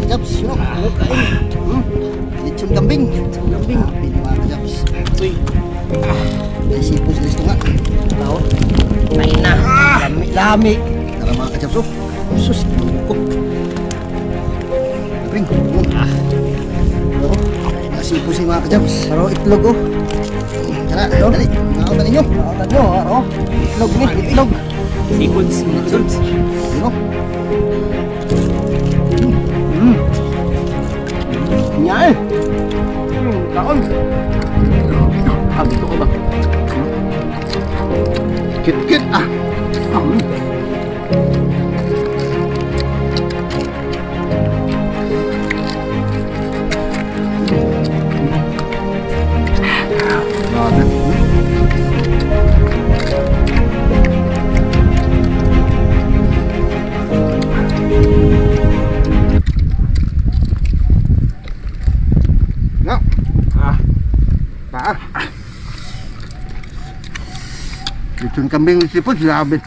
kajabs. Yun o, ano kain? Lechon kambing. Pili mga kajabs. Uy. May sipos sa listo nga. Tao. Kain na. Lami. Tara mga kajabs o. Sus, ko. Kambing. May sipos sa mga kajabs. Pero itlog o. Tara, dali. Nakautan ninyo. Itlog ni, itlog. Seafoods. Yun o. Nyay. Kaon. Habito ko ba? Kit-kit ah. Grabe. No. Lechon kambing sipot, grabe.